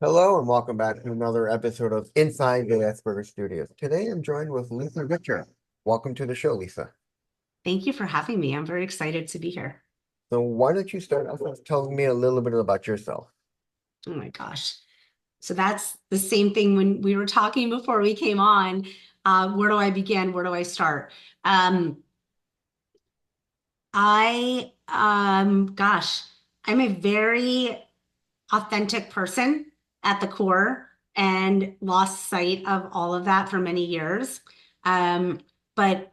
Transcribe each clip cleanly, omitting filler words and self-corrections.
Hello and welcome back to another episode of Inside the Asperger Studios. Today I'm joined with Lisa Richer. Welcome to the show, Lisa. Thank you for having me. I'm very excited to be here. So why don't you start off with telling me a little bit about yourself? Oh my gosh. So that's the same thing when we were talking before we came on. Where do I begin? Where do I start? Um, gosh, I'm a very authentic person at the core and lost sight of all of that for many years. Um, but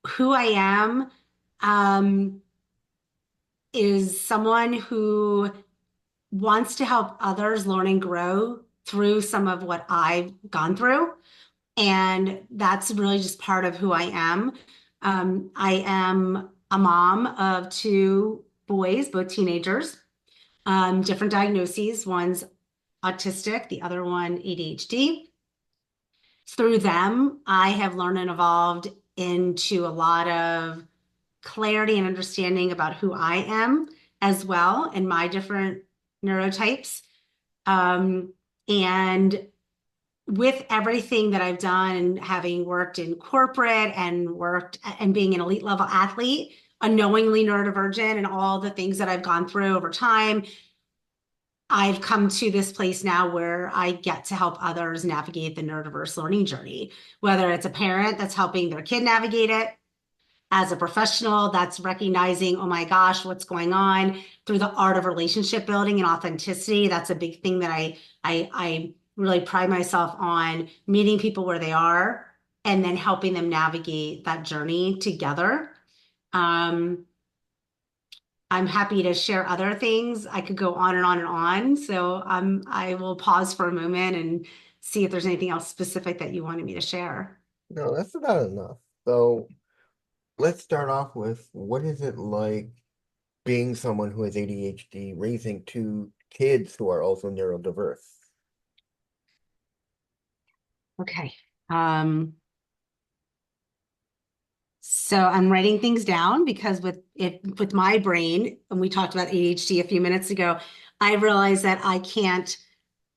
who I am, um, is someone who wants to help others learn and grow through some of what I've gone through. And that's really just part of who I am. I am a mom of two boys, both teenagers, different diagnoses. One's autistic, the other one ADHD. Through them, I have learned and evolved into a lot of clarity and understanding about who I am as well and my different neurotypes. Um, and with everything that I've done and having worked in corporate and worked and being an elite level athlete, unknowingly neurodivergent and all the things that I've gone through over time, I've come to this place now where I get to help others navigate the neurodiverse learning journey, whether it's a parent that's helping their kid navigate it, as a professional that's recognizing, oh my gosh, what's going on through the art of relationship building and authenticity. That's a big thing that I really pride myself on meeting people where they are and then helping them navigate that journey together. Um, I'm happy to share other things. I could go on and on and on. So I will pause for a moment and see if there's anything else specific that you wanted me to share. No, that's about enough. So let's start off with what is it like being someone who has ADHD, raising two kids who are also neurodiverse? Okay. Um, So I'm writing things down because with my brain, and we talked about ADHD a few minutes ago, I realize that I can't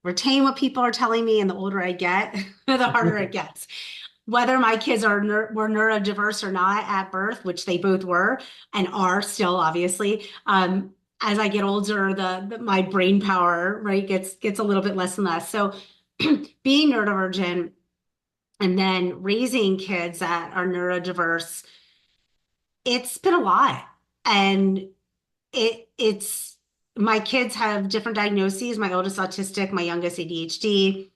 retain what people are telling me, and the older I get, the harder it gets. Whether my kids were neurodiverse or not at birth, which they both were and are still, obviously. As I get older, my brain power, right, gets a little bit less and less. So being neurodivergent and then raising kids that are neurodiverse, it's been a lot. And it's my kids have different diagnoses. My oldest autistic, my youngest ADHD.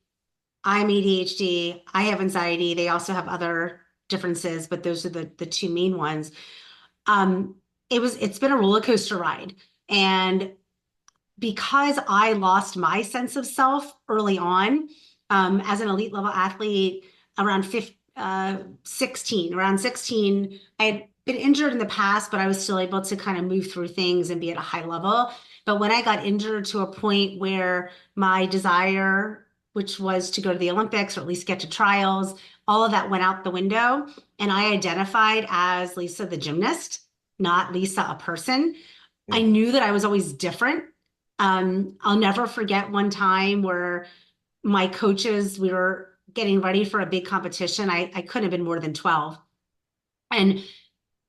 I'm ADHD. I have anxiety. They also have other differences, but those are the two main ones. Um, it's been a roller coaster ride. And because I lost my sense of self early on, as an elite level athlete around 16, around 16, I had been injured in the past, but I was still able to kind of move through things and be at a high level. But when I got injured to a point where my desire, which was to go to the Olympics or at least get to trials, all of that went out the window. And I identified as Lisa the gymnast, not Lisa a person. I Mhm. knew that I was always different. I'll never forget one time where my coaches, we were getting ready for a big competition. I couldn't have been more than 12. And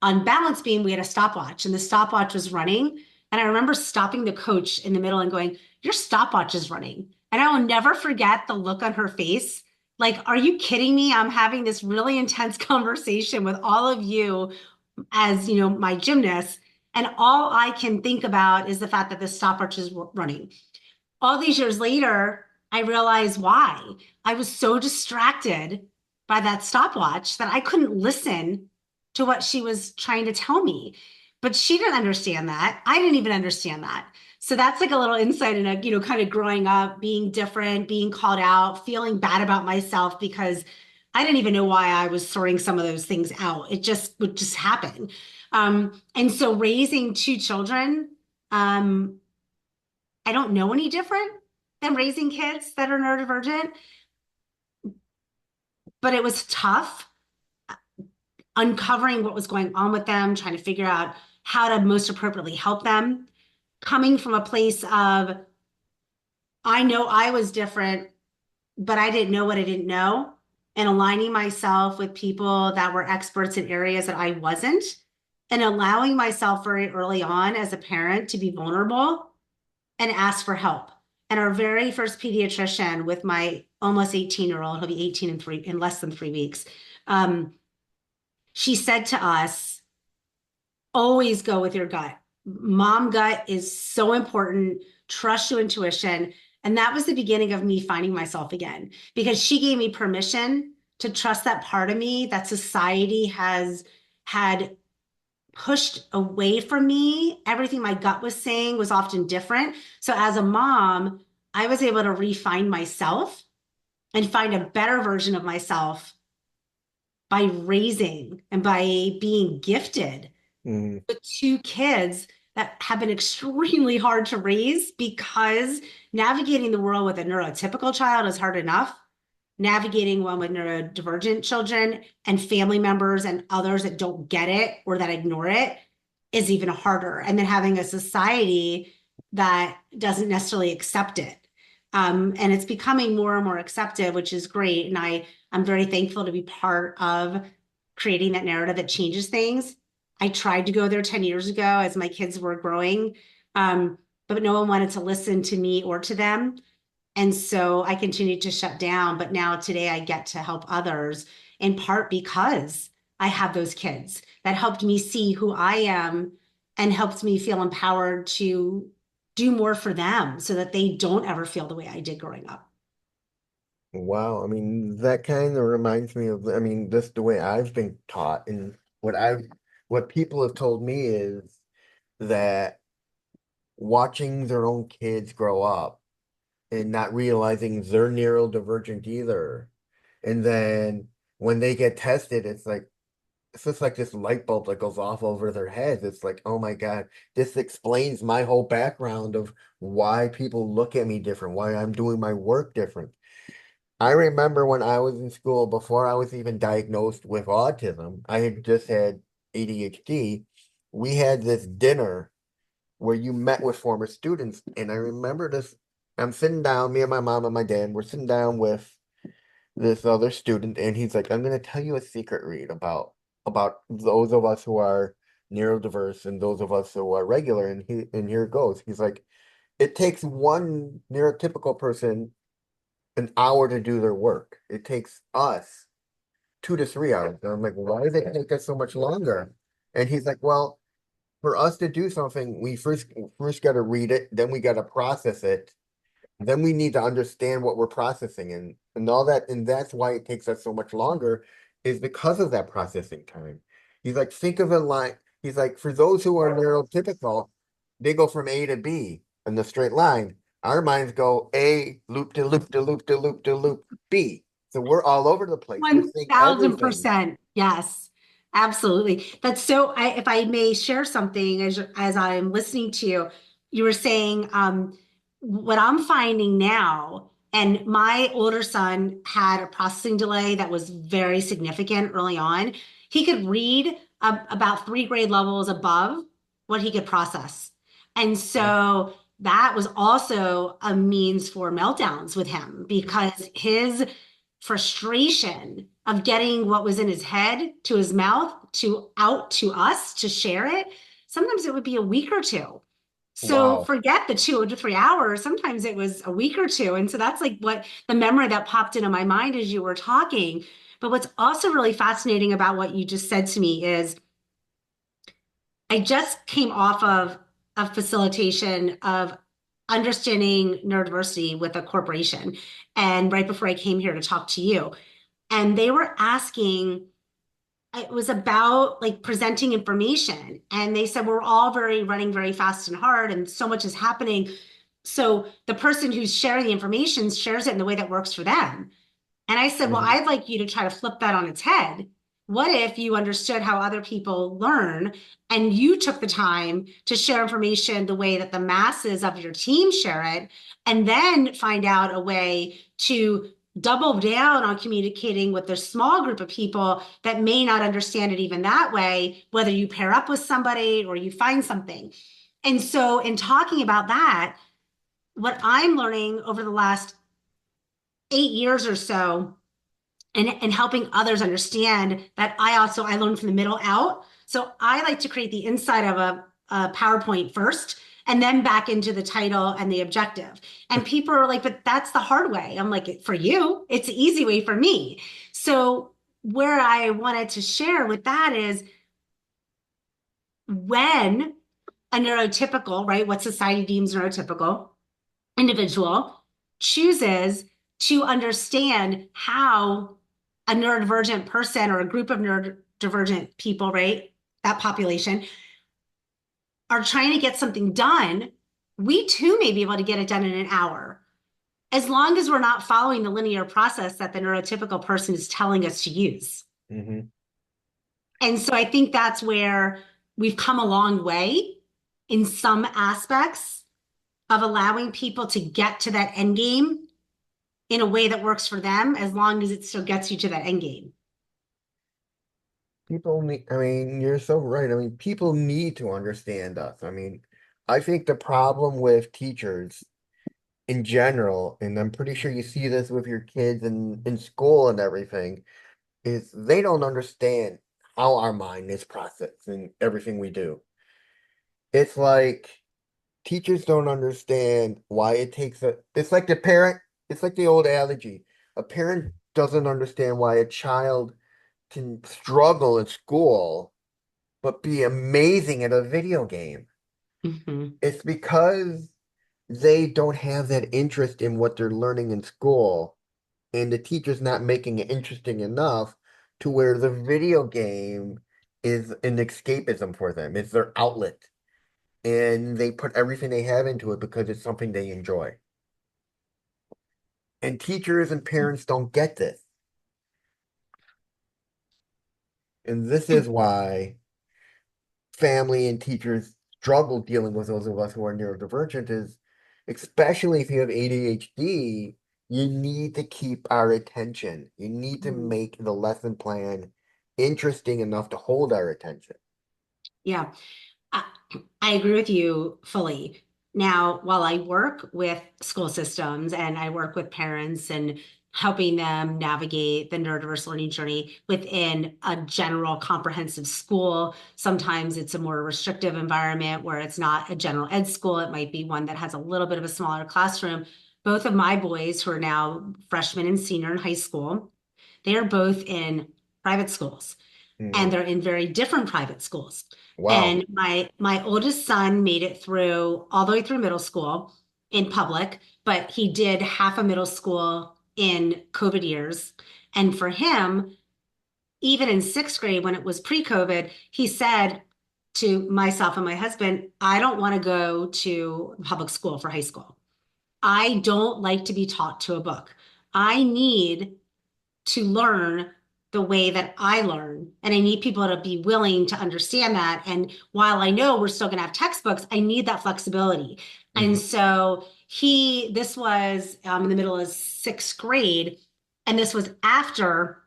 on balance beam, we had a stopwatch, and the stopwatch was running. And I remember stopping the coach in the middle and going, your stopwatch is running. And I will never forget the look on her face. Like, are you kidding me? I'm having this really intense conversation with all of you as, my gymnast. And all I can think about is the fact that the stopwatch is running. All these years later, I realized why. I was so distracted by that stopwatch that I couldn't listen to what she was trying to tell me. But she didn't understand that. I didn't even understand that. So that's like a little insight in kind of growing up, being different, being called out, feeling bad about myself because I didn't even know why I was sorting some of those things out. It just would just happen. And so raising two children, um, I don't know any different than raising kids that are neurodivergent, but it was tough uncovering what was going on with them, trying to figure out how to most appropriately help them, coming from a place of I know I was different, but I didn't know what I didn't know. And aligning myself with people that were experts in areas that I wasn't, and allowing myself very early on as a parent to be vulnerable and ask for help. And our very first pediatrician with my almost 18-year-old, he'll be 18 in less than 3 weeks. Um, she said to us, always go with your gut. Mom gut is so important. Trust your intuition. And that was the beginning of me finding myself again, because she gave me permission to trust that part of me that society has had pushed away from me. Everything my gut was saying was often different. So as a mom, I was able to refine myself and find a better version of myself by raising and by being gifted Mm, with two kids that have been extremely hard to raise, because navigating the world with a neurotypical child is hard enough. Navigating one with neurodivergent children and family members and others that don't get it or that ignore it is even harder. And then having a society that doesn't necessarily accept it. And it's becoming more and more accepted, which is great. And I'm very thankful to be part of creating that narrative that changes things. I tried to go there 10 years ago as my kids were growing, but no one wanted to listen to me or to them. And so I continued to shut down. But now today I get to help others in part because I have those kids that helped me see who I am and helped me feel empowered to do more for them so that they don't ever feel the way I did growing up. wow. I mean, that kind of reminds me of, I mean, this the way I've been taught, and what people have told me is that watching their own kids grow up and not realizing they're neurodivergent either. And then when they get tested, it's just like this light bulb that goes off over their heads. It's like, oh my God, this explains my whole background of why people look at me different, why I'm doing my work different. I remember when I was in school, before I was even diagnosed with autism, I had just had ADHD. We had this dinner where you met with former students. And I remember this, I'm sitting down, me and my mom and my dad, we're sitting down with this other student, and he's like, I'm gonna tell you a secret, Reed, about those of us who are neurodiverse and those of us who are regular. And here it goes. He's like, it takes one neurotypical person an hour to do their work. It takes us 2 to 3 hours. And I'm like, why does it take us so much longer? And he's like, well, for us to do something, we first got to read it, then we got to process it, then we need to understand what we're processing and all that. And that's why it takes us so much longer, is because of that processing time. He's like, think of a line. He's like, for those who are neurotypical, they go from A to B in the straight line. Our minds go A, loop to loop to loop to loop to loop, B. So we're all over the place. We're seeing everything. 1000%. Yes, absolutely. That's so, if I may share something as I'm listening to you, you were saying what I'm finding now, and my older son had a processing delay that was very significant early on. He could read about 3 grade levels above what he could process. And so that was also a means for meltdowns with him, because his frustration of getting what was in his head to his mouth to out to us to share it, sometimes it would be a week or two. So Wow. forget the 2 to 3 hours. Sometimes it was a week or two. And so that's like what the memory that popped into my mind as you were talking. But what's also really fascinating about what you just said to me is I just came off of a facilitation of understanding neurodiversity with a corporation. And right before I came here to talk to you, and they were asking, it was about like presenting information. And they said, we're all running very fast and hard, and so much is happening. So the person who's sharing the information shares it in the way that works for them. And I said, well, Mhm. I'd like you to try to flip that on its head. What if you understood how other people learn and you took the time to share information the way that the masses of your team share it, and then find out a way to double down on communicating with the small group of people that may not understand it even that way, whether you pair up with somebody or you find something. And so in talking about that, what I'm learning over the last 8 years or so, and helping others understand that I learned from the middle out. So I like to create the inside of a PowerPoint first and then back into the title and the objective. And people are like, but that's the hard way. I'm like, for you, it's the easy way for me. So where I wanted to share with that is when a neurotypical, right, what society deems neurotypical individual chooses to understand how a neurodivergent person or a group of neurodivergent people, right, that population, are trying to get something done, we too may be able to get it done in an hour, as long as we're not following the linear process that the neurotypical person is telling us to use. Hmm. And so I think that's where we've come a long way in some aspects of allowing people to get to that end game in a way that works for them, as long as it still gets you to that end game. People need, I mean, you're so right. I mean, people need to understand us. I mean, I think the problem with teachers in general, and I'm pretty sure you see this with your kids in school and everything, is they don't understand how our mind is processing everything we do. It's like teachers don't understand why it takes it's like the parent, it's like the old allergy. A parent doesn't understand why a child can struggle at school but be amazing at a video game. Mhm. It's because they don't have that interest in what they're learning in school, and the teacher's not making it interesting enough to where the video game is an escapism for them. It's their outlet, and they put everything they have into it because it's something they enjoy. And teachers and parents don't get this. And this is why family and teachers struggle dealing with those of us who are neurodivergent is, especially if you have ADHD, you need to keep our attention. You need to make the lesson plan interesting enough to hold our attention. Yeah, I, I agree with you fully. Now, while I work with school systems and I work with parents and helping them navigate the neurodiverse learning journey within a general comprehensive school, sometimes it's a more restrictive environment where it's not a general ed school. It might be one that has a little bit of a smaller classroom. Both of my boys, who are now freshmen and senior in high school, they are both in private schools, and Mhm. they're in very different private schools. Wow. And my oldest son made it through all the way through middle school in public, but he did half a middle school in COVID years. And for him, even in sixth grade, when it was pre-COVID, he said to myself and my husband, I don't want to go to public school for high school. I don't like to be taught to a book. I need to learn the way that I learn. And I need people to be willing to understand that. And while I know we're still going to have textbooks, I need that flexibility. And Mhm. so this was in the middle of sixth grade. And this was after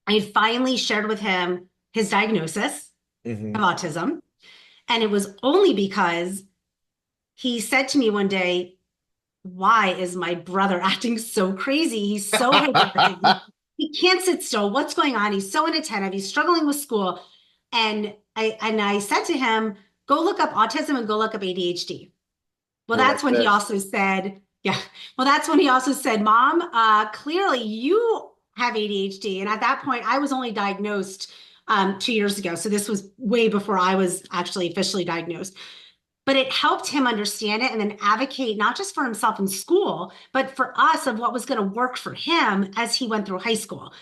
I had finally shared with him his diagnosis of Mhm. autism. And it was only because he said to me one day, why is my brother acting so crazy? He's so hyperactive. He can't sit still. What's going on? He's so inattentive. He's struggling with school. And I said to him, go look up autism and go look up ADHD. Well, You're that's like when he this. also said, yeah. Well, that's when he also said, Mom, clearly you have ADHD. And at that point, I was only diagnosed 2 years ago. So this was way before I was actually officially diagnosed, but it helped him understand it and then advocate not just for himself in school, but for us of what was going to work for him as he went through high school.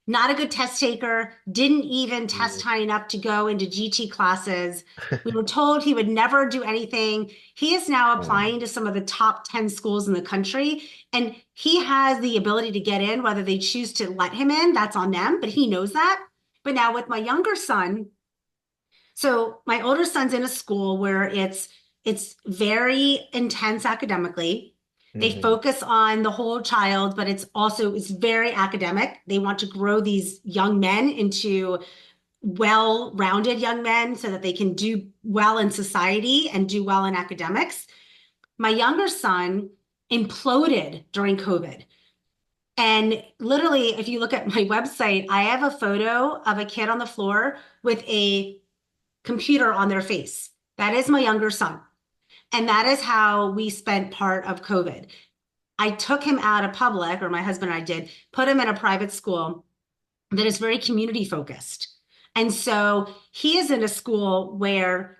Not a good test taker, didn't even test Mhm. high enough to go into GT classes. We were told he would never do anything. He is now applying to some of the top 10 schools in the country, and he has the ability to get in, whether they choose to let him in, that's on them, but he knows that. But now with my younger son, so my older son's in a school where it's very intense academically. They Mhm. focus on the whole child, but it's very academic. They want to grow these young men into well-rounded young men so that they can do well in society and do well in academics. My younger son imploded during COVID. And literally, if you look at my website, I have a photo of a kid on the floor with a computer on their face. That is my younger son. And that is how we spent part of COVID. I took him out of public, or my husband and I did, put him in a private school that is very community focused. And so he is in a school where,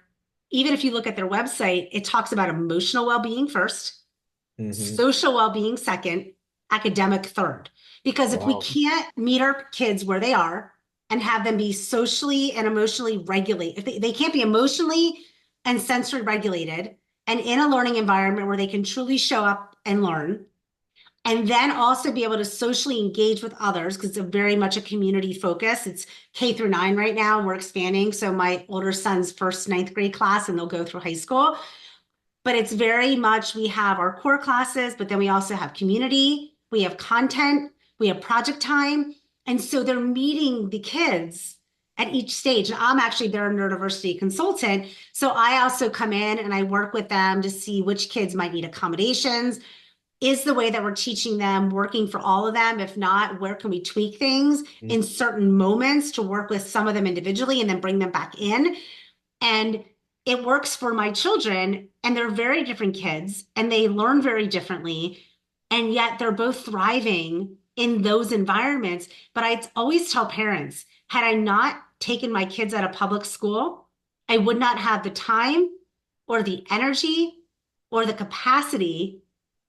even if you look at their website, it talks about emotional well-being first, Hmm. social well-being second, academic third. Because if we Wow. can't meet our kids where they are and have them be socially and emotionally regulated, if they can't be emotionally and sensory regulated and in a learning environment where they can truly show up and learn, and then also be able to socially engage with others because it's very much a community focus. It's K through 9 right now, and we're expanding. So my older son's first ninth grade class, and they'll go through high school. But it's very much, we have our core classes, but then we also have community, we have content, we have project time. And so they're meeting the kids at each stage. And I'm actually their neurodiversity consultant. So I also come in and I work with them to see which kids might need accommodations. Is the way that we're teaching them working for all of them? If not, where can we tweak things in certain moments to work with some of them individually and then bring them back in? And it works for my children, and they're very different kids and they learn very differently. And yet they're both thriving in those environments. But I always tell parents, had I not taken my kids out of public school, I would not have the time or the energy or the capacity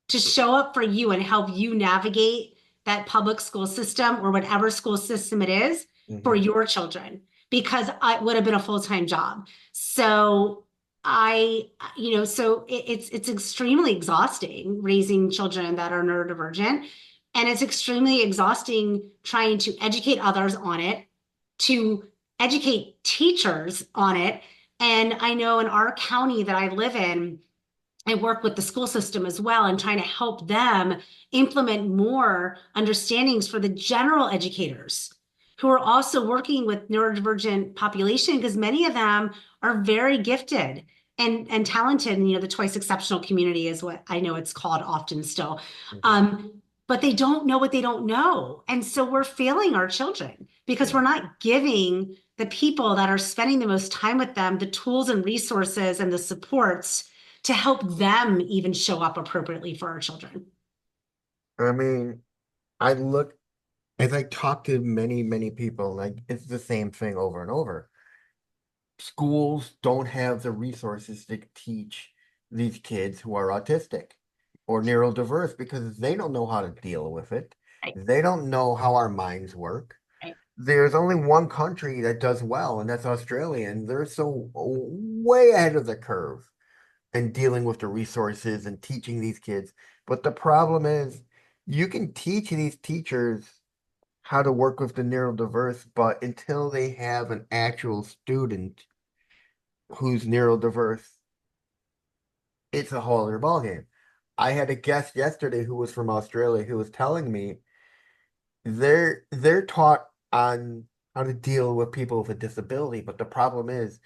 to show up for you and help you navigate that public school system or whatever school system it is for Hmm. your children, because it would have been a full-time job. So it's extremely exhausting raising children that are neurodivergent. And it's extremely exhausting trying to educate others on it, to educate teachers on it. And I know in our county that I live in, I work with the school system as well and trying to help them implement more understandings for the general educators who are also working with neurodivergent population, because many of them are very gifted and talented. And, the twice exceptional community is what I know it's called often still. Hmm. Um, but they don't know what they don't know. And so we're failing our children because Yeah. we're not giving the people that are spending the most time with them the tools and resources and the supports to help them even show up appropriately for our children. I mean, I look as I talk to many, many people, like it's the same thing over and over. Schools don't have the resources to teach these kids who are autistic or neurodiverse because they don't know how to deal with it. Right, They don't know how our minds work. right. There's only one country that does well, and that's Australia, and they're so way ahead of the curve in dealing with the resources and teaching these kids. But the problem is, you can teach these teachers how to work with the neurodiverse, but until they have an actual student who's neurodiverse, it's a whole other ballgame. I had a guest yesterday who was from Australia who was telling me they're taught on how to deal with people with a disability, but the problem is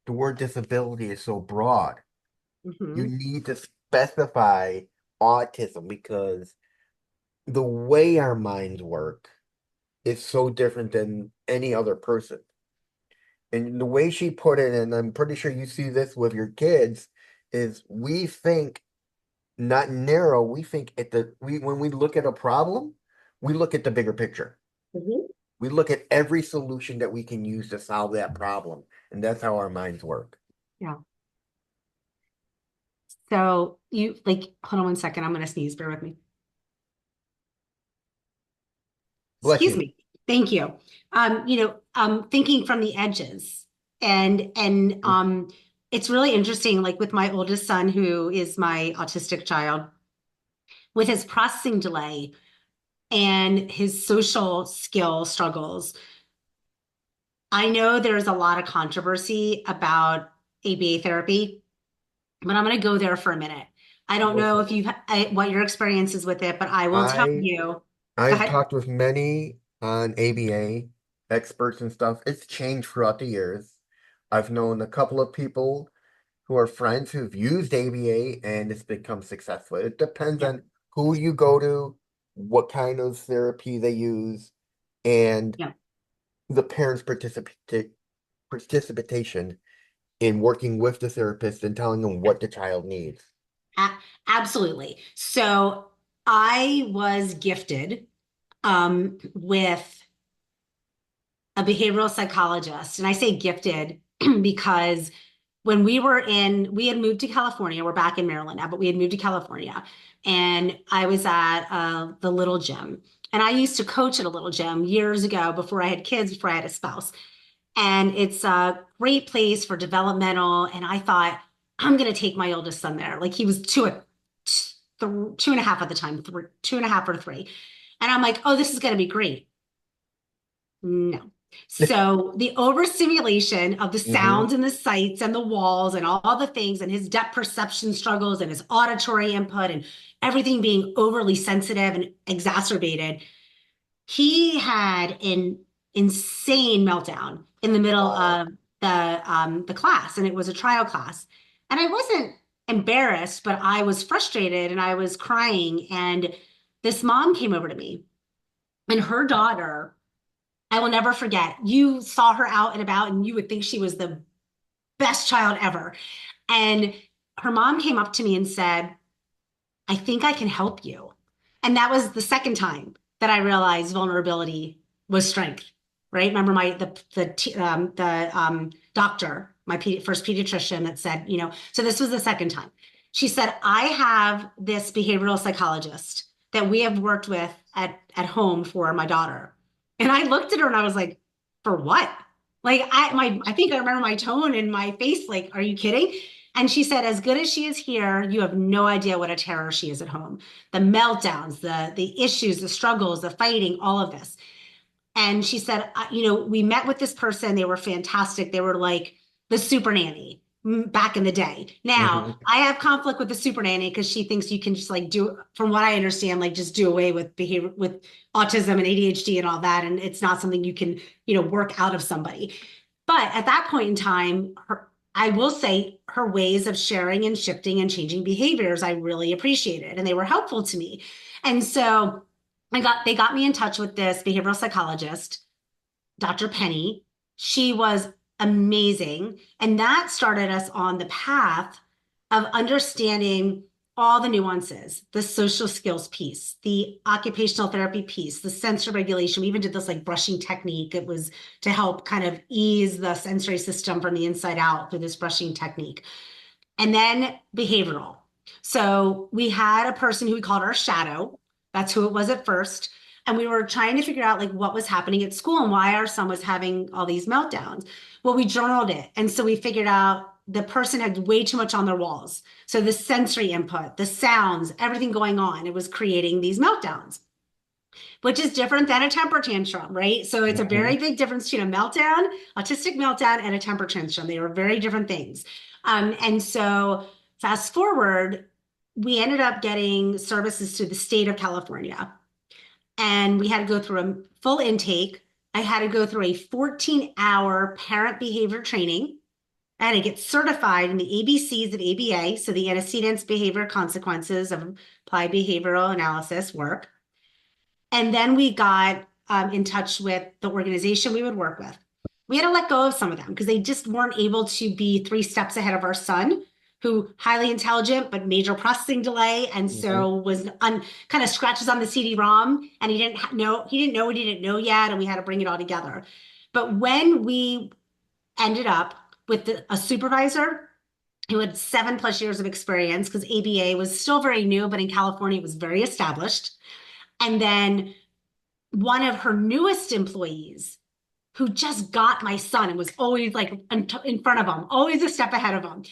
the word disability is so broad. You Mhm. need to specify autism because the way our minds work is so different than any other person. And the way she put it, and I'm pretty sure you see this with your kids, is we think not narrow, we think at the we when we look at a problem, we look at the bigger picture. Mhm. We look at every solution that we can use to solve that problem. And that's how our minds work. Yeah. So you like, hold on one second. I'm going to sneeze. Bear with me. Bless Excuse you. me. Thank you. Thinking from the edges, it's really interesting. Like with my oldest son, who is my autistic child, with his processing delay and his social skill struggles. I know there's a lot of controversy about ABA therapy, but I'm going to go there for a minute. I don't know Listen, if what your experience is with it, but I will tell I you. Go I've ahead. talked with many on ABA experts and stuff. It's changed throughout the years. I've known a couple of people who are friends who've used ABA and it's become successful. It depends Yep. on who you go to, what kind of therapy they use, and Yep. the parents' participation in working with the therapist and telling them what the child needs. A- Absolutely. So I was gifted with a behavioral psychologist. And I say gifted because when we had moved to California, we're back in Maryland now, but we had moved to California. And I was at the little gym. And I used to coach at a little gym years ago before I had kids, before I had a spouse. And it's a great place for developmental. And I thought, I'm going to take my oldest son there. Like he was two and a half at the time, 2.5 or 3. And I'm like, oh, this is going to be great. No. So the overstimulation of the Hmm. sounds and the sights and the walls and all the things and his depth perception struggles and his auditory input and everything being overly sensitive and exacerbated, he had an insane meltdown in the middle Wow. of the class, and it was a trial class. And I wasn't embarrassed, but I was frustrated and I was crying. And this mom came over to me, and her daughter, I will never forget. You saw her out and about, and you would think she was the best child ever. And her mom came up to me and said, I think I can help you. And that was the second time that I realized vulnerability was strength, right? Remember the doctor, my first pediatrician that said, so this was the second time. She said, I have this behavioral psychologist that we have worked with at home for my daughter. And I looked at her and I was like, for what? Like I think I remember my tone and my face, like, are you kidding? And she said, as good as she is here, you have no idea what a terror she is at home. The meltdowns, the issues, the struggles, the fighting, all of this. And she said, we met with this person. They were fantastic. They were like the super nanny back in the day. Now, Hmm. I have conflict with the super nanny because she thinks you can just like do, from what I understand, like just do away with behavior, with autism and ADHD and all that. And it's not something you can, work out of somebody. But at that point in time, I will say her ways of sharing and shifting and changing behaviors, I really appreciated, and they were helpful to me. And so they got me in touch with this behavioral psychologist, Dr. Penny. She was amazing. And that started us on the path of understanding all the nuances, the social skills piece, the occupational therapy piece, the sensory regulation. We even did this like brushing technique. It was to help kind of ease the sensory system from the inside out through this brushing technique. And then behavioral. So we had a person who we called our shadow. That's who it was at first. And we were trying to figure out like what was happening at school and why our son was having all these meltdowns. Well, we journaled it. And so we figured out the person had way too much on their walls. So the sensory input, the sounds, everything going on, it was creating these meltdowns, which is different than a temper tantrum, right? So it's a Hmm. very big difference between a meltdown, autistic meltdown, and a temper tantrum. They were very different things. And so fast forward, we ended up getting services to the state of California, and we had to go through a full intake. I had to go through a 14-hour parent behavior training. I had to get certified in the ABCs of ABA, so the antecedents, behavior, consequences of applied behavioral analysis work. And then we got in touch with the organization we would work with. We had to let go of some of them because they just weren't able to be 3 steps ahead of our son, who highly intelligent but major processing delay, and Hmm. so was kind of scratches on the CD-ROM, and he didn't know what he didn't know yet, and we had to bring it all together. But when we ended up with a supervisor who had 7+ years of experience, because ABA was still very new, but in California it was very established, and then one of her newest employees who just got my son and was always like in front of him, always a step ahead of him.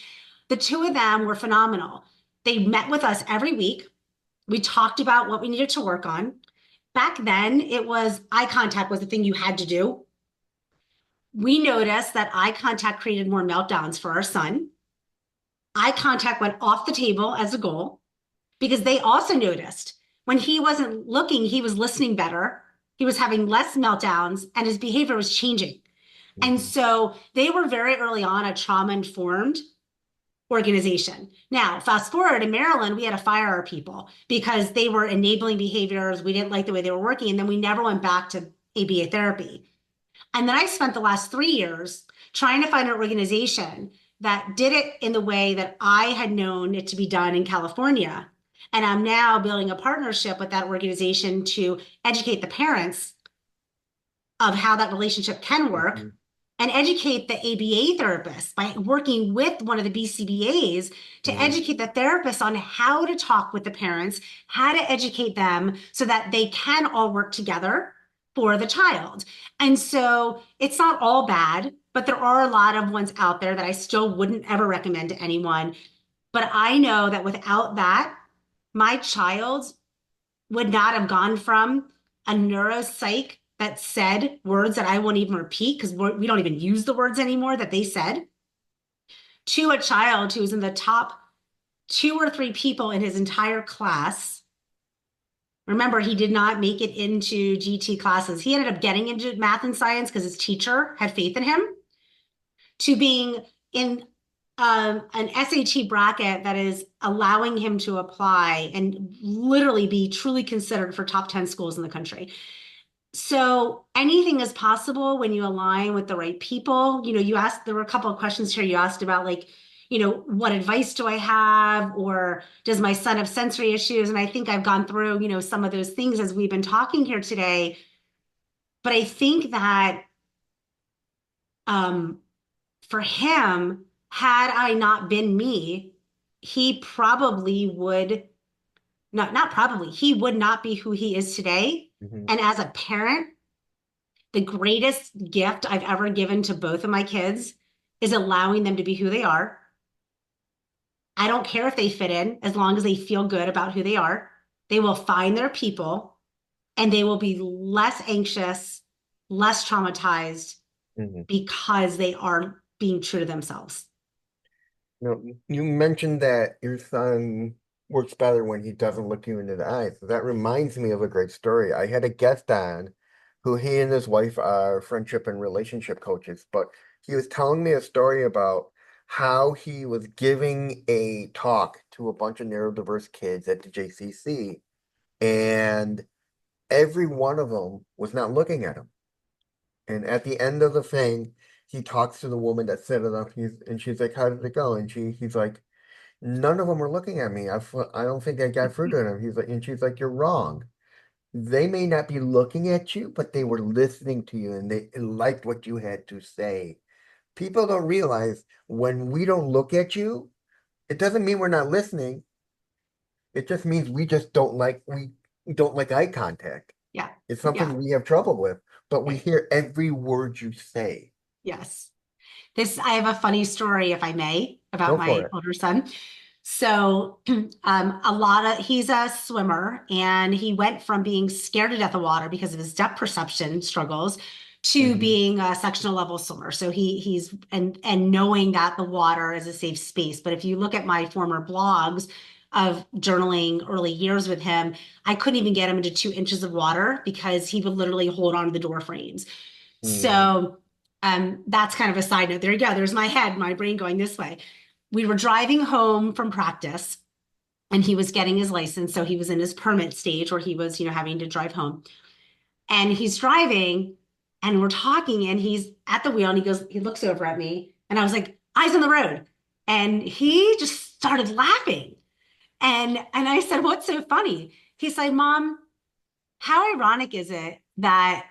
The two of them were phenomenal. They met with us every week. We talked about what we needed to work on. Back then, it was eye contact was the thing you had to do. We noticed that eye contact created more meltdowns for our son. Eye contact went off the table as a goal because they also noticed when he wasn't looking, he was listening better. He was having less meltdowns and his behavior was changing. And Hmm. so they were very early on a trauma informed organization. Now, fast forward in Maryland, we had to fire our people because they were enabling behaviors. We didn't like the way they were working. And then we never went back to ABA therapy. And then I spent the last 3 years trying to find an organization that did it in the way that I had known it to be done in California. And I'm now building a partnership with that organization to educate the parents of how that relationship can work Mhm. and educate the ABA therapists by working with one of the BCBAs to Mhm. educate the therapists on how to talk with the parents, how to educate them so that they can all work together for the child. And so it's not all bad, but there are a lot of ones out there that I still wouldn't ever recommend to anyone. But I know that without that, my child would not have gone from a neuropsych that said words that I won't even repeat because we don't even use the words anymore that they said to a child who was in the top 2 or 3 people in his entire class. Remember, he did not make it into GT classes. He ended up getting into math and science because his teacher had faith in him, to being in an SAT bracket that is allowing him to apply and literally be truly considered for top 10 schools in the country. So anything is possible when you align with the right people. You asked, there were a couple of questions here you asked about, like, what advice do I have? Or does my son have sensory issues? And I think I've gone through, some of those things as we've been talking here today. But I think that um, for him, had I not been me, he probably would not probably, he would not be who he is today. Mhm. And as a parent, the greatest gift I've ever given to both of my kids is allowing them to be who they are. I don't care if they fit in as long as they feel good about who they are. They will find their people and they will be less anxious, less traumatized Mhm. because they are being true to themselves. You mentioned that your son works better when he doesn't look you into the eyes. That reminds me of a great story. I had a guest on who he and his wife are friendship and relationship coaches, but he was telling me a story about how he was giving a talk to a bunch of neurodiverse kids at the JCC, and every one of them was not looking at him. And at the end of the thing, he talks to the woman that set it up. And she's like, "How did it go?" And he's like, "None of them were looking at me. I don't think I got through to them." He's like, and she's like, "You're wrong. They may not be looking at you, but they were listening to you and they liked what you had to say." People don't realize when we don't look at you, it doesn't mean we're not listening. It just means we don't like eye contact. Yeah. It's Yeah. something we have trouble with, but we Right. hear every word you say. Yes. I have a funny story, if I may, about Go for my it. older son. So, he's a swimmer and he went from being scared to death of water because of his depth perception struggles to Hmm. being a sectional level swimmer. So and knowing that the water is a safe space. But if you look at my former blogs of journaling early years with him, I couldn't even get him into 2 inches of water because he would literally hold on to the door frames. Hmm. So, that's kind of a side note. There you go. There's my head, my brain going this way. We were driving home from practice and he was getting his license. So he was in his permit stage where he was, having to drive home. And he's driving and we're talking and he's at the wheel and he looks over at me and I was like, eyes on the road. And he just started laughing. And I said, what's so funny? He's like, Mom, how ironic is it that,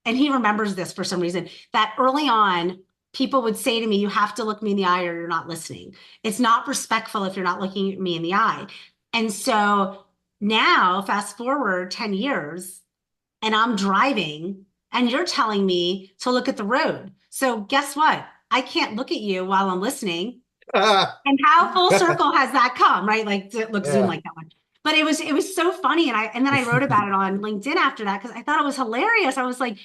and he remembers this for some reason, that early on, people would say to me, you have to look me in the eye or you're not listening. It's not respectful if you're not looking at me in the eye. And so now, fast forward 10 years, and I'm driving, and you're telling me to look at the road. So guess what? I can't look at you while I'm listening. Ah. And how full circle has that come, right? Like, look, zoom Yeah. like that one. But it was so funny, and then I wrote about it on LinkedIn after that because I thought it was hilarious. I was like,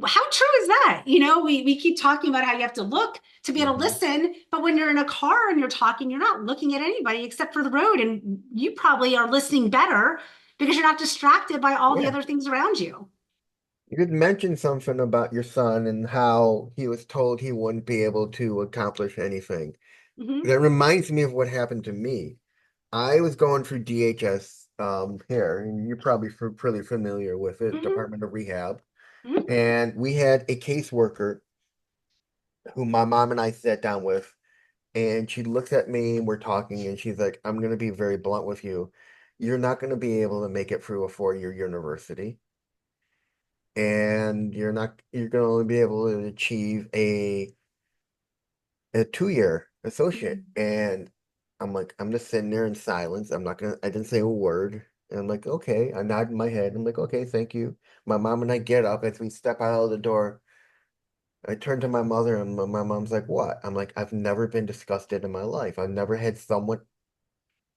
how true is that? We keep talking about how you have to look to be able to Hmm. listen, but when you're in a car and you're talking, you're not looking at anybody except for the road, and you probably are listening better because you're not distracted by all the Yeah. other things around you. You had mentioned something about your son and how he was told he wouldn't be able to accomplish anything. Hmm. that reminds me of what happened to me. I was going through DHS here, and you're probably pretty familiar with it, Hmm. Department of Rehab. Hmm. And we had a caseworker who my mom and I sat down with, and she looks at me and we're talking, and she's like, I'm going to be very blunt with you. You're not going to be able to make it through a 4-year university, and you're going to only be able to achieve a 2-year associate. And I'm like, I'm just sitting there in silence. I didn't say a word. And I'm like, okay. I nod my head. I'm like, okay, thank you. My mom and I get up as we step out of the door. I turn to my mother and my mom's like, what? I'm like, I've never been disgusted in my life. I've never had someone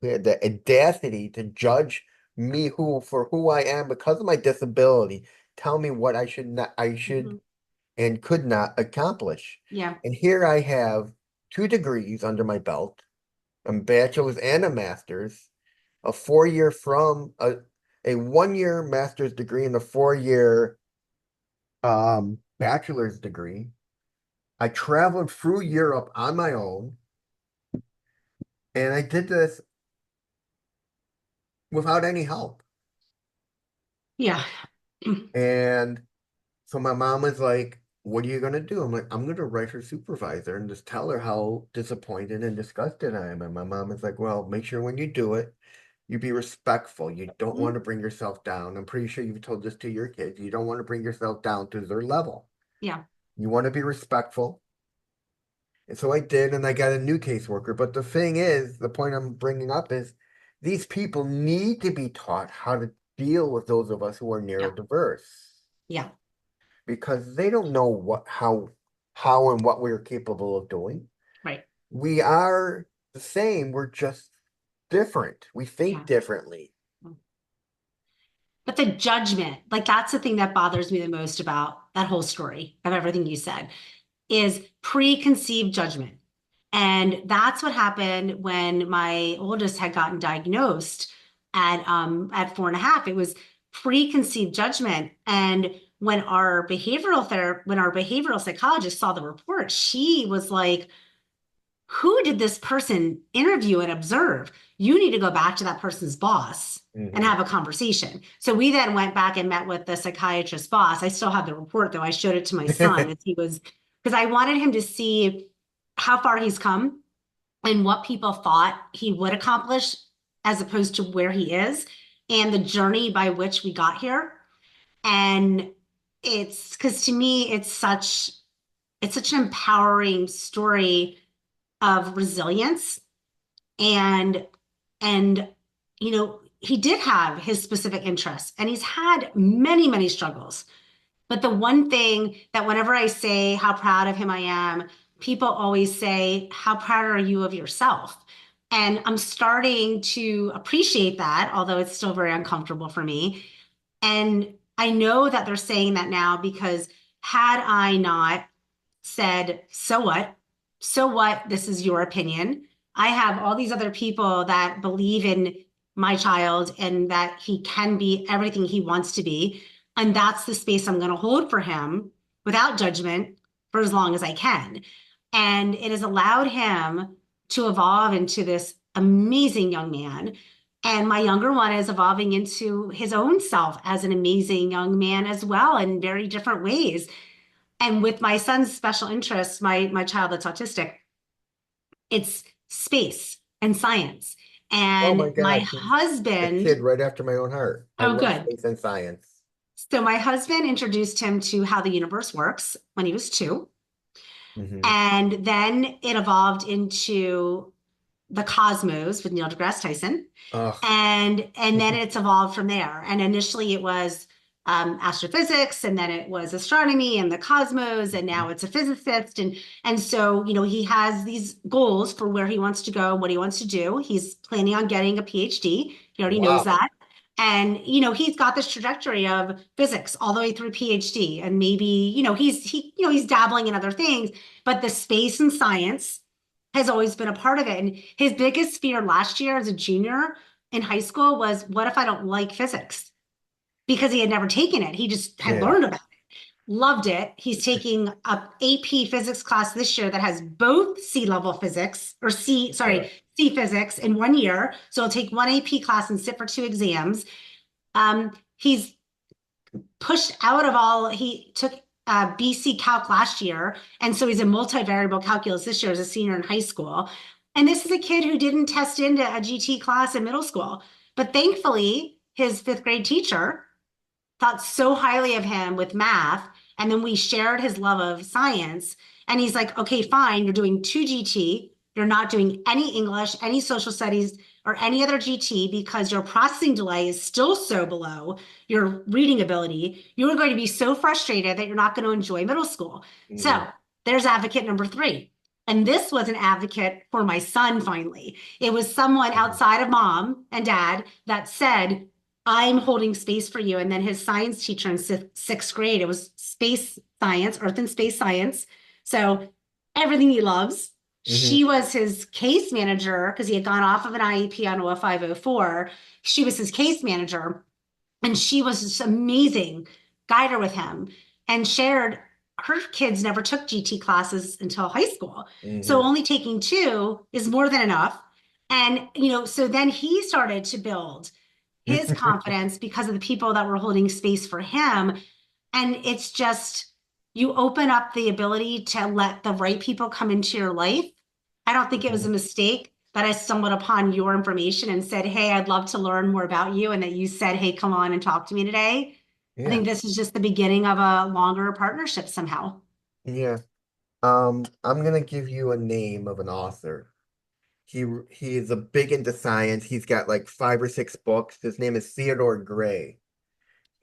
who had the audacity to judge me for who I am because of my disability, tell me what I should Hmm. and could not accomplish. Yeah. And here I have 2 degrees under my belt, a bachelor's and a master's, a 4-year from a 1-year master's degree and a 4-year bachelor's degree. I traveled through Europe on my own, and I did this without any help. Yeah. And so my mom was like, what are you gonna do? I'm like, I'm gonna write her supervisor and just tell her how disappointed and disgusted I am. And my mom is like, well, make sure when you do it, you be respectful. You don't want Mhm. to bring yourself down. I'm pretty sure you've told this to your kids. You don't want to bring yourself down to their level. Yeah. You want to be respectful. And so I did, and I got a new caseworker. But the thing is, the point I'm bringing up is these people need to be taught how to deal with those of us who are Yeah. neurodiverse Yeah. because they don't know how and what we're capable of doing. Right. We are the same, we're just different. We think Yeah. differently. But the judgment, like that's the thing that bothers me the most about that whole story of everything you said, is preconceived judgment. And that's what happened when my oldest had gotten diagnosed at 4.5. It was preconceived judgment. And when our behavioral psychologist saw the report, she was like, who did this person interview and observe? You need to go back to that person's boss and Mhm. have a conversation. So we then went back and met with the psychiatrist boss. I still have the report though. I showed it to my son as he was, because I wanted him to see how far he's come and what people thought he would accomplish as opposed to where he is and the journey by which we got here. And it's because to me, it's such an empowering story of resilience and and he did have his specific interests and he's had many struggles, but the one thing that whenever I say how proud of him I am, people always say, how proud are you of yourself? And I'm starting to appreciate that, although it's still very uncomfortable for me. And I know that they're saying that now because had I not said, so what? So what? This is your opinion. I have all these other people that believe in my child and that he can be everything he wants to be. And that's the space I'm going to hold for him without judgment for as long as I can. And it has allowed him to evolve into this amazing young man. And my younger one is evolving into his own self as an amazing young man as well in very different ways. And with my son's special interests, my child that's autistic, it's space and science. Oh my And my gosh, he's a husband, kid right after my own heart. I oh, love good. space and science. So my husband introduced him to how the universe works when he was 2. Hmm. And then it evolved into the cosmos with Neil deGrasse Tyson. Oh, And then it's evolved from there. And initially it was astrophysics, and then it was astronomy and the cosmos, and now it's a physicist. And so he has these goals for where he wants to go, what he wants to do. He's planning on getting a PhD. He already knows wow. that. And he's got this trajectory of physics all the way through PhD. And maybe he's dabbling in other things, but the space and science has always been a part of it. And his biggest fear last year as a junior in high school was, what if I don't like physics? Because he had never taken it. He just had Yeah. learned about it. loved it. He's taking a AP physics class this year that has both C level physics or Uh, C physics in 1 year. So he'll take one AP class and sit for two exams. He's pushed out of all, he took BC Calc last year. And so he's in multivariable calculus this year as a senior in high school. And this is a kid who didn't test into a GT class in middle school. But thankfully, his fifth grade teacher thought so highly of him with math. And then we shared his love of science. And he's like, okay, fine, you're doing two GT. You're not doing any English, any social studies, or any other GT because your processing delay is still so below your reading ability. You are going to be so frustrated that you're not going to enjoy middle school. So mhm, there's advocate number three. And this was an advocate for my son, finally. It was someone mhm, outside of mom and dad that said, I'm holding space for you. And then his science teacher in sixth grade, it was space science, earth and space science. So everything he loves. mhm, She was his case manager because he had gone off of an IEP on OA 504. She was his case manager. And she was this amazing guider with him and shared her kids never took GT classes until high school. So mhm, only taking two is more than enough. And, so then he started to build his confidence because of the people that were holding space for him. And it's just, you open up the ability to let the right people come into your life. I don't think it was a mhm. mistake that I stumbled upon your information and said, hey, I'd love to learn more about you. And that you said, hey, come on and talk to me today. I Yeah, think this is just the beginning of a longer partnership somehow. yeah. I'm gonna give you a name of an author. He is a big into science. He's got like 5 or 6 books. His name is Theodore Gray.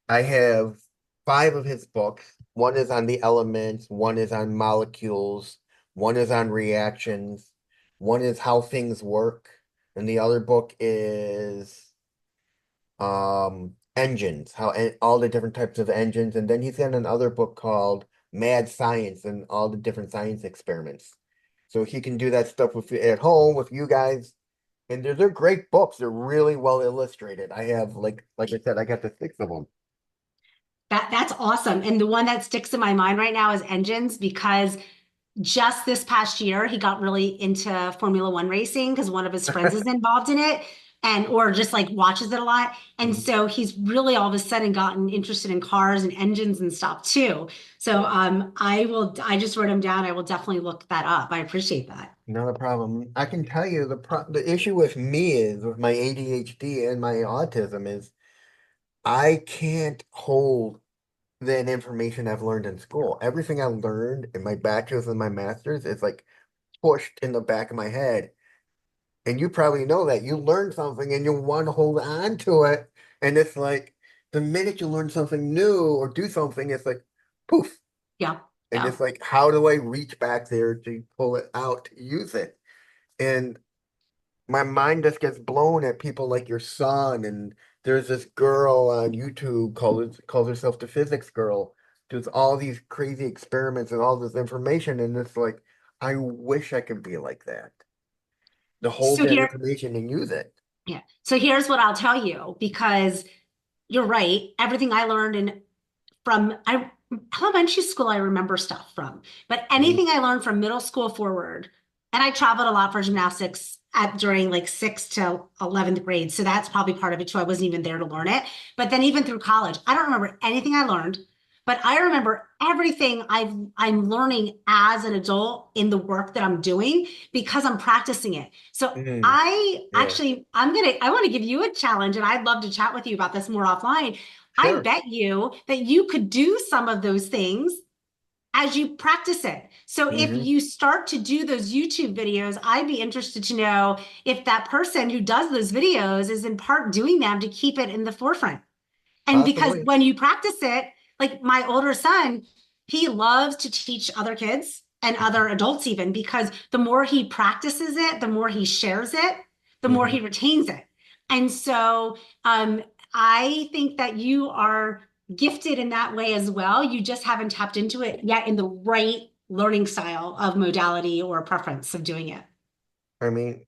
I have 5 of his books. One is on the elements, one is on molecules, one is on reactions, one is how things work, and the other book is engines, all the different types of engines, and then he's got another book called Mad Science and all the different science experiments. So he can do that stuff with at home with you guys. And they're great books. They're really well illustrated. I have like I said, I got the 6 of them. That's awesome. And the one that sticks in my mind right now is engines because just this past year, he got really into Formula One racing because one of his friends is involved in it and or just like watches it a lot. And Mhm. so he's really all of a sudden gotten interested in cars and engines and stuff too. So Yeah, I just wrote him down. I will definitely look that up. I appreciate that. not a problem. I can tell you the issue with me is with my ADHD and my autism is I can't hold that information I've learned in school. Everything I learned in my bachelor's and my master's is like pushed in the back of my head. And you probably know that you learn something and you want to hold on to it. And it's like the minute you learn something new or do something, it's like poof. Yeah. And Yeah. it's like, how do I reach back there to pull it out to use it? And my mind just gets blown at people like your son. And there's this girl on YouTube calls herself the physics girl. Does all these crazy experiments and all this information. And it's like, I wish I could be like that. To hold So that here, information and use it. yeah. So here's what I'll tell you because you're right. Everything I learned in from elementary school, I remember stuff from, but Mhm. anything I learned from middle school forward, and I traveled a lot for gymnastics during like sixth to 11th grade. So that's probably part of it too. I wasn't even there to learn it. But then even through college, I don't remember anything I learned, but I remember everything I'm learning as an adult in the work that I'm doing because I'm practicing it. So Mhm. I Yeah, actually, I want to give you a challenge and I'd love to chat with you about this more offline. I sure. bet you that you could do some of those things as you practice it. So if Hmm. you start to do those YouTube videos, I'd be interested to know if that person who does those videos is in part doing them to keep it in the forefront. And because Possibly. when you practice it, like my older son, he loves to teach other kids and other adults even because the more he practices it, the more he shares it, the more Hmm. he retains it. And so I think that you are gifted in that way as well. You just haven't tapped into it yet in the right learning style of modality or preference of doing it. I mean,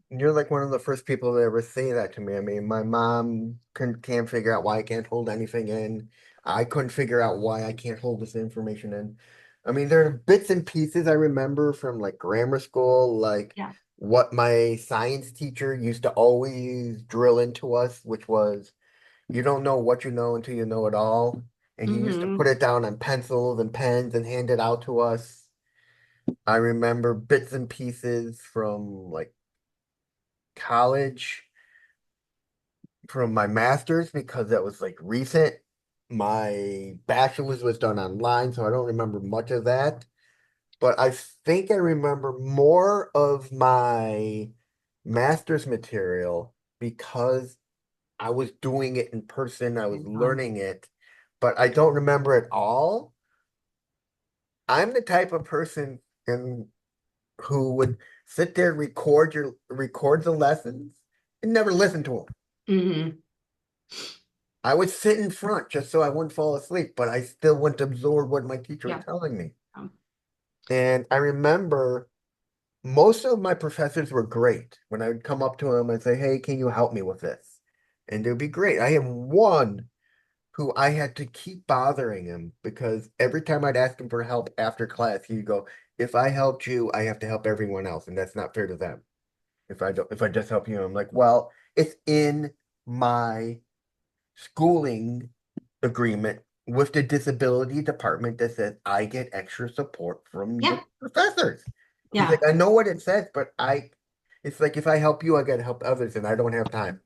you're like one of the first people to ever say that to me. I mean, my mom can't figure out why I can't hold anything in. I couldn't figure out why I can't hold this information in. I mean, there are bits and pieces I remember from like grammar school, like Yeah. what my science teacher used to always drill into us, which was you don't know what you know until you know it all. And he used to Hmm. put it down on pencils and pens and hand it out to us. I remember bits and pieces from like college, from my master's because that was like recent. My bachelor's was done online, so I don't remember much of that. But I think I remember more of my master's material because I was doing it in person, I was Hands on. learning it, but I don't remember it all. I'm the type of person in, who would sit there, record the lessons and never listen to them. Hmm. I would sit in front just so I wouldn't fall asleep, but I still wouldn't absorb what my teacher was Yeah. telling me. Um, And I remember most of my professors were great. When I would come up to them and say, "Hey, can you help me with this?" And they'd be great. I had one who I had to keep bothering him because every time I'd ask him for help after class, he'd go, "If I helped you, I have to help everyone else, and that's not fair to them. If I just help you," I'm like, "Well, it's in my schooling agreement with the disability department that says I get extra support from the yeah. professors." He's Yeah. like, "I know what it says, but it's like if I help you, I gotta help others, and I don't have time."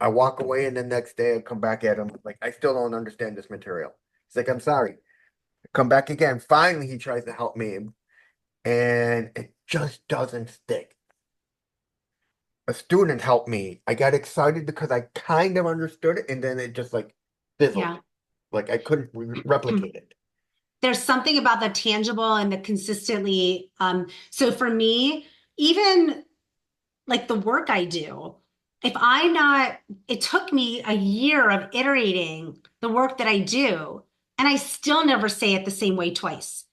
I walk away, and the next day I come back at him like, "I still don't understand this material." He's like, "I'm sorry." Come back again. Finally, he tries to help me, and it just doesn't stick. A student helped me. I got excited because I kind of understood it, and then it just like fizzled. Yeah. Like I couldn't replicate it. There's something about the tangible and the consistently. So for me, even like the work I do, if I'm not, it took me a year of iterating the work that I do, and I still never say it the same way twice.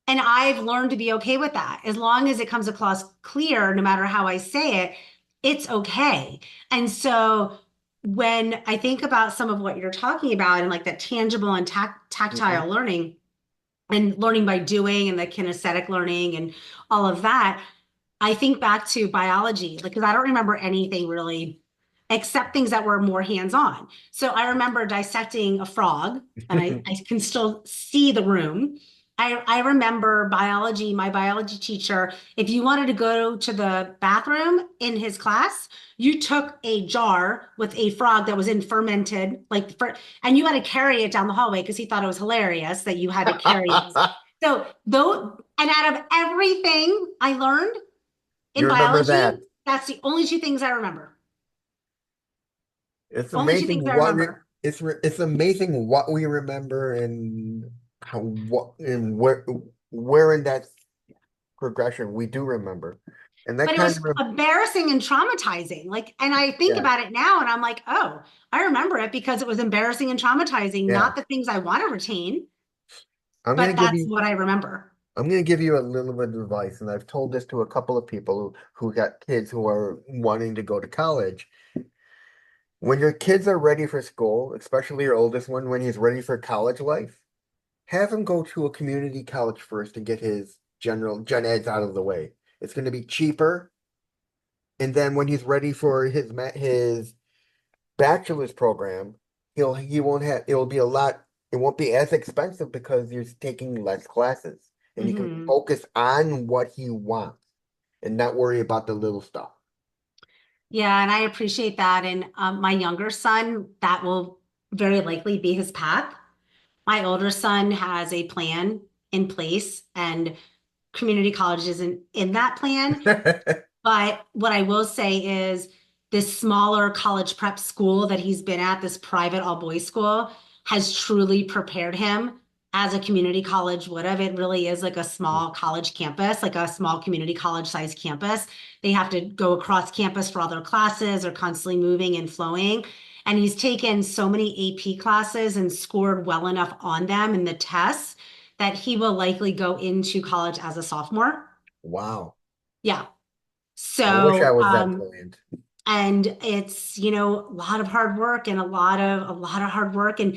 And I've learned to be okay with that. As long as it comes across clear, no matter how I say it, it's okay. And so when I think about some of what you're talking about and like that tangible and Mhm. tactile learning and learning by doing and the kinesthetic learning and all of that, I think back to biology, like, because I don't remember anything really except things that were more hands-on. So I remember dissecting a frog, and I can still see the room. I remember biology, my biology teacher, if you wanted to go to the bathroom in his class, you took a jar with a frog that was in fermented, like, and you had to carry it down the hallway because he thought it was hilarious that you had to carry this. So, though, and out of everything I learned, in You remember biology, that? that's the only two things I remember. It's Only two amazing things I what remember. it's amazing what we remember and how what and where in that progression we do remember. And that But it kind was of embarrassing and traumatizing. Like, and I think yeah, about it now and I'm like, oh, I remember it because it was embarrassing and traumatizing, yeah. not the things I want to retain, I'm gonna but give that's you what I remember. I'm gonna give you a little bit of advice, and I've told this to a couple of people who got kids who are wanting to go to college. When your kids are ready for school, especially your oldest one, when he's ready for college life, have him go to a community college first to get his general gen eds out of the way. It's going to be cheaper, and then when he's ready for his bachelor's program, he won't have it'll be a lot. It won't be as expensive because you're taking less classes, and you can Hmm. focus on what he wants and not worry about the little stuff. Yeah, and I appreciate that. And my younger son, that will very likely be his path. My older son has a plan in place, and community college isn't in that plan. But what I will say is this smaller college prep school that he's been at, this private all boys school, has truly prepared him as a community college would have. It really is like a small college campus, like a small community college size campus. They have to go across campus for all their classes, are constantly moving and flowing. And he's taken so many AP classes and scored well enough on them in the tests that he will likely go into college as a sophomore. Wow. Yeah. I wish I So, was that brilliant. And it's, a lot of hard work and a lot of hard work and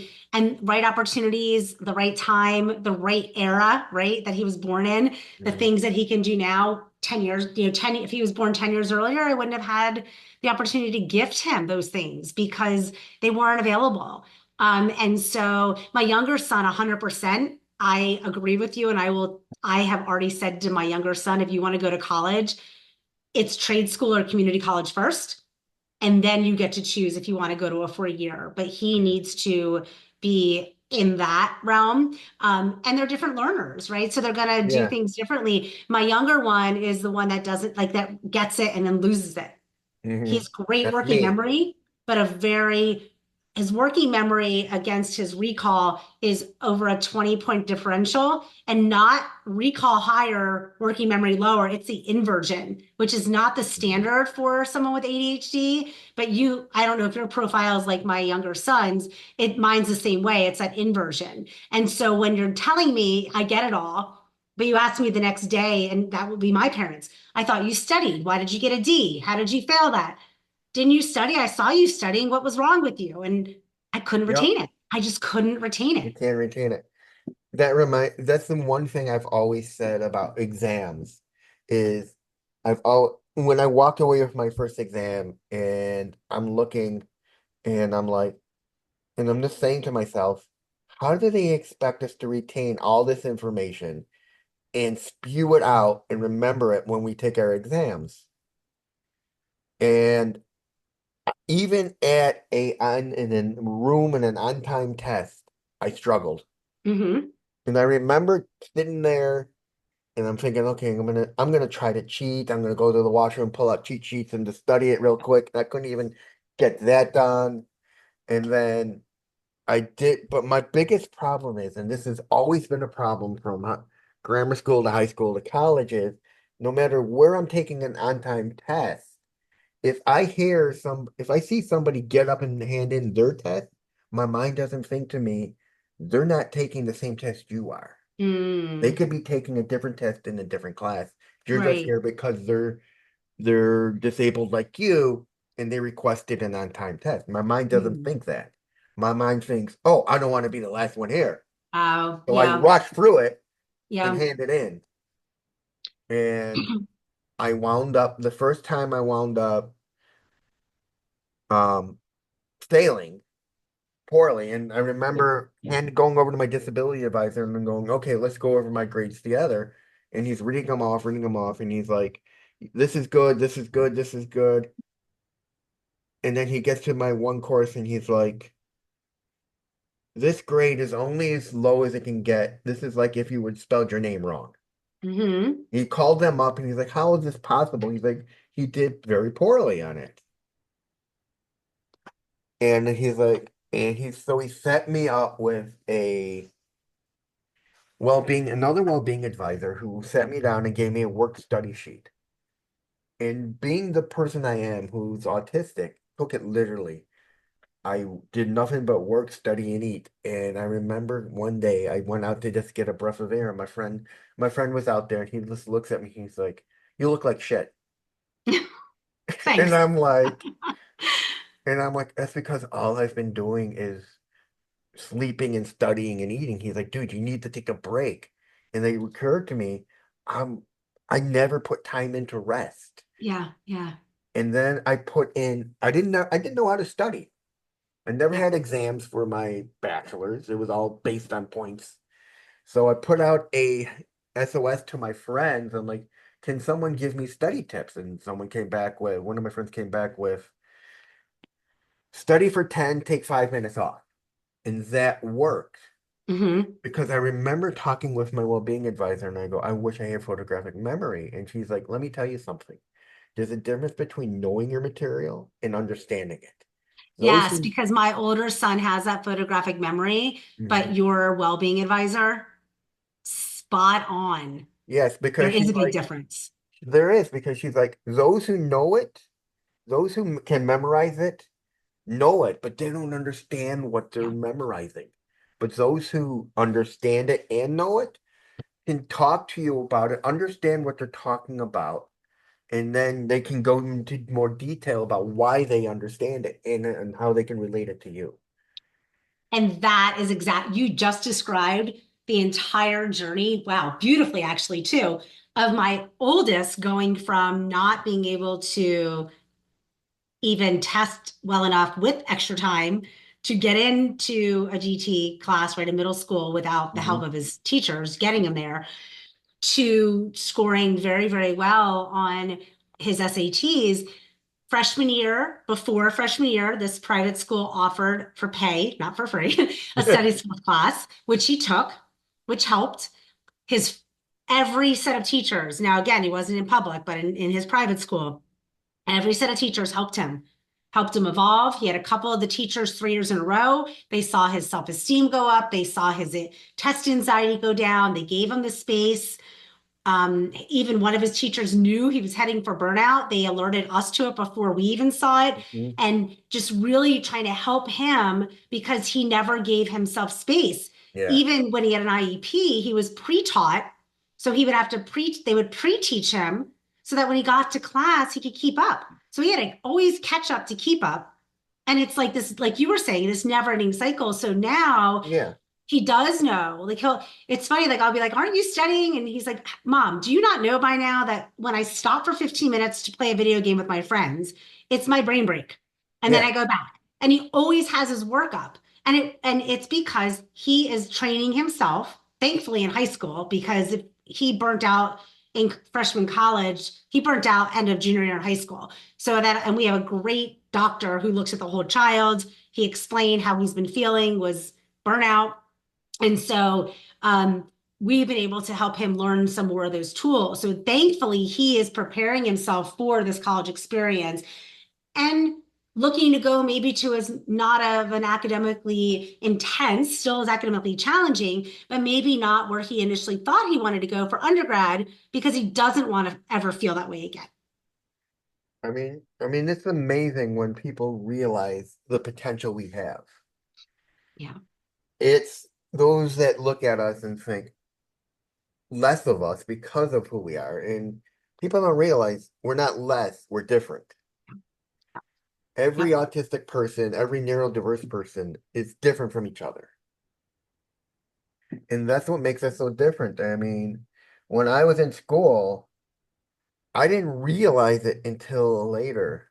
right opportunities, the right time, the right era, right, that he was born in, the Mhm. things that he can do now, 10 years, 10, if he was born 10 years earlier, I wouldn't have had the opportunity to gift him those things because they weren't available. And so my younger son, 100%, I agree with you. And I have already said to my younger son, if you want to go to college, it's trade school or community college first. And then you get to choose if you want to go to a 4 year, but he needs to be in that realm. And they're different learners, right? So they're going to do Yeah. things differently. My younger one is the one that doesn't like that gets it and then loses it. He Hmm. has great That's working me. memory, but his working memory against his recall is over a 20-point differential and not recall higher, working memory lower. It's the inversion, which is not the Mhm. standard for someone with ADHD. But I don't know if your profile is like my younger son's, mine's the same way. It's that inversion. And so when you're telling me, I get it all, but you ask me the next day, and that would be my parents. I thought you studied. Why did you get a D? How did you fail that? Didn't you study? I saw you studying. What was wrong with you? And I couldn't Yep. retain it. I just couldn't retain You it. can't retain it. That's the one thing I've always said about exams is when I walked away with my first exam and I'm looking and I'm like, and I'm just saying to myself, how do they expect us to retain all this information and spew it out and remember it when we take our exams? And even at in a room in an on-time test, I struggled. Hmm. And I remember sitting there and I'm thinking, okay, I'm gonna try to cheat. I'm gonna go to the washroom, pull out cheat sheets and just study it real quick. I couldn't even get that done. And then I did, but my biggest problem is, and this has always been a problem from grammar school to high school to college, is no matter where I'm taking an on-time test, if I see somebody get up and hand in their test, my mind doesn't think to me, they're not taking the same test you are. They Mm, could be taking a different test in a different class. You're just right. here because they're disabled like you and they requested an on-time test. My mind doesn't Mhm. think that. My mind thinks, oh, I don't want to be the last one here. Oh, So I yeah. rush through it and Yeah. hand it in. And I wound up the first time I wound up um failing poorly. And I remember going over to my disability advisor and then going, okay, let's go over my grades together. And he's reading them off, and he's like, this is good, this is good, this is good. And then he gets to my one course and he's like, this grade is only as low as it can get. This is like if you would spelled your name wrong. Hmm. He called them up and he's like, how is this possible? He's like, he did very poorly on it. And he's like, so he set me up with another well-being advisor who sat me down and gave me a work study sheet. And being the person I am who's autistic, took it literally. I did nothing but work, study, and eat. And I remember one day I went out to just get a breath of air, and my friend was out there, and he just looks at me. He's like, "You look like shit," and Thanks. I'm like, that's because all I've been doing is sleeping and studying and eating. He's like, dude, you need to take a break. And it occurred to me, um, I never put time into rest. Yeah. Yeah. And then I didn't know how to study. I never Yeah. had exams for my bachelor's. It was all based on points. So I put out a SOS to my friends. I'm like, can someone give me study tips? And one of my friends came back with study for 10, take 5 minutes off. And that worked Hmm. because I remember talking with my well-being advisor and I go, I wish I had photographic memory. And she's like, let me tell you something. There's a difference between knowing your material and understanding it. Those Yes, who, because my older son has that photographic memory, but Mhm. your well-being advisor, spot on. Yes, There because is she's a big like, difference. there is, because she's like, those who know it, those who can memorize it, know it, but they don't understand what they're Yeah. memorizing. But those who understand it and know it can talk to you about it, understand what they're talking about, and then they can go into more detail about why they understand it and how they can relate it to you. And that is exact. You just described the entire journey. Wow, beautifully, actually, too, of my oldest going from not being able to even test well enough with extra time to get into a GT class right in middle school without the help Hmm. of his teachers, getting him there, to scoring very, very well on his SATs. Freshman year, before freshman year, this private school offered for pay, not for free, a study support class, which he took, which helped his every set of teachers. Now, again, he wasn't in public, but in his private school, every set of teachers helped him evolve. He had a couple of the teachers 3 years in a row. They saw his self-esteem go up. They saw his test anxiety go down. They gave him the space. Even one of his teachers knew he was heading for burnout. They alerted us to it before we even saw it, Hmm. and just really trying to help him because he never gave himself space. Yeah. Even when he had an IEP, he was pre-taught. So he would have to they would pre-teach him so that when he got to class, he could keep up. So he had to always catch up to keep up. And it's like this, like you were saying, this never ending cycle. So now Yeah. he does know. Like it's funny, like I'll be like, aren't you studying? And he's like, Mom, do you not know by now that when I stop for 15 minutes to play a video game with my friends, it's my brain break. And then Yeah. I go back. And he always has his work up. And it's because he is training himself, thankfully in high school, because if he burnt out in freshman college, he burnt out end of junior year in high school. And we have a great doctor who looks at the whole child. He explained how he's been feeling was burnout, and so we've been able to help him learn some more of those tools. So thankfully, he is preparing himself for this college experience and looking to go maybe to as not of an academically intense, still is academically challenging, but maybe not where he initially thought he wanted to go for undergrad because he doesn't want to ever feel that way again. I mean, it's amazing when people realize the potential we have. Yeah. It's those that look at us and think less of us because of who we are. And people don't realize we're not less, we're different. Every Yep. autistic person, every neurodiverse person is different from each other. And that's what makes us so different. I mean, when I was in school, I didn't realize it until later.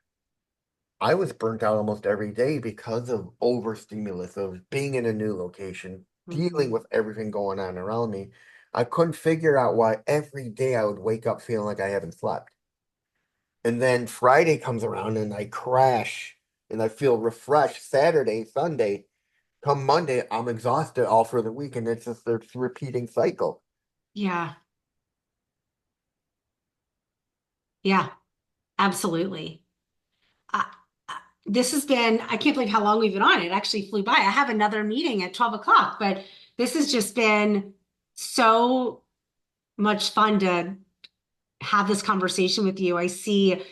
I was burnt out almost every day because of overstimulus, of being in a new location, dealing Mhm. with everything going on around me. I couldn't figure out why every day I would wake up feeling like I haven't slept. And then Friday comes around and I crash and I feel refreshed Saturday, Sunday. Come Monday, I'm exhausted all for the week. And it's just this repeating cycle. Yeah. Yeah. Absolutely. I, this has been, I can't believe how long we've been on. It actually flew by. I have another meeting at 12 o'clock, but this has just been so much fun to have this conversation with you. I see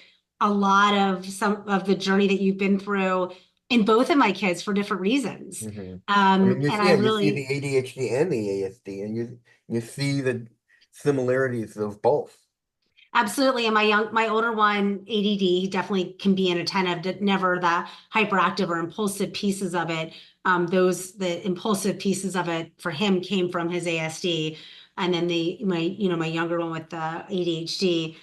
a lot of some of the journey that you've been through in both of my kids for different reasons. Hmm. And I You see the really, ADHD and the ASD, and you see the similarities of both. absolutely. And my older one, ADD, he definitely can be inattentive, never the hyperactive or impulsive pieces of it. The impulsive pieces of it for him came from his ASD. And then my younger one with the ADHD,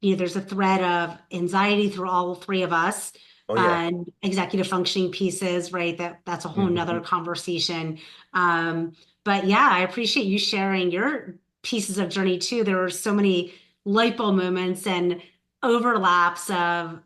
there's a thread of anxiety through all three of us Oh yeah. and executive functioning pieces, right? That's a whole nother Hmm. conversation. Um, but yeah, I appreciate you sharing your pieces of journey too. There were so many light bulb moments and overlaps of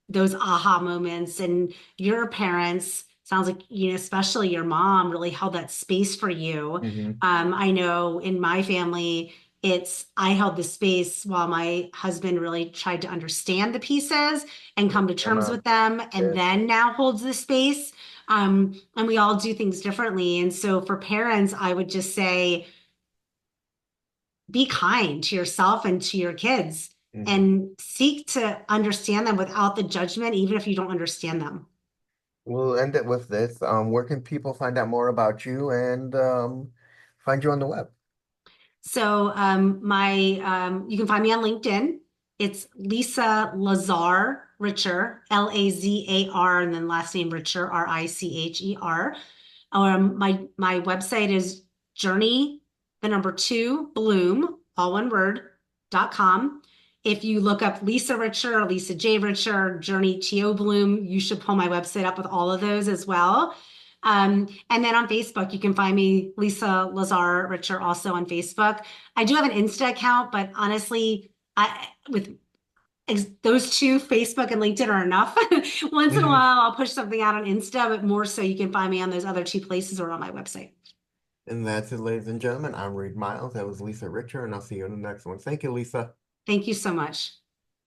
those aha moments, and your parents sounds like especially your mom really held that space for you. Hmm. I know in my family it's I held the space while my husband really tried to understand the pieces and come to My terms with mom. them, and Yeah. then now holds the space. And we all do things differently, and so for parents I would just say be kind to yourself and to your kids Hmm. and seek to understand them without the judgment, even if you don't understand them. We'll end it with this. Where can people find out more about you and find you on the web? So my you can find me on LinkedIn. It's Lisa Lazar Richer, Lazar, and then last name Richer, Richer. My website is journey, the number two, bloom, all one word, .com. If you look up Lisa Richer, Lisa J. Richer, Journey T.O. Bloom, you should pull my website up with all of those as well. And then on Facebook, you can find me, Lisa Lazar Richer, also on Facebook. I do have an Insta account, but honestly, with those two, Facebook and LinkedIn, are enough. Once in a while, I'll push something out on Insta, but more so you can find me on those other two places or on my website. And that's it, ladies and gentlemen. I'm Reed Miles. That was Lisa Richer, and I'll see you in the next one. Thank you, Lisa. Thank you so much.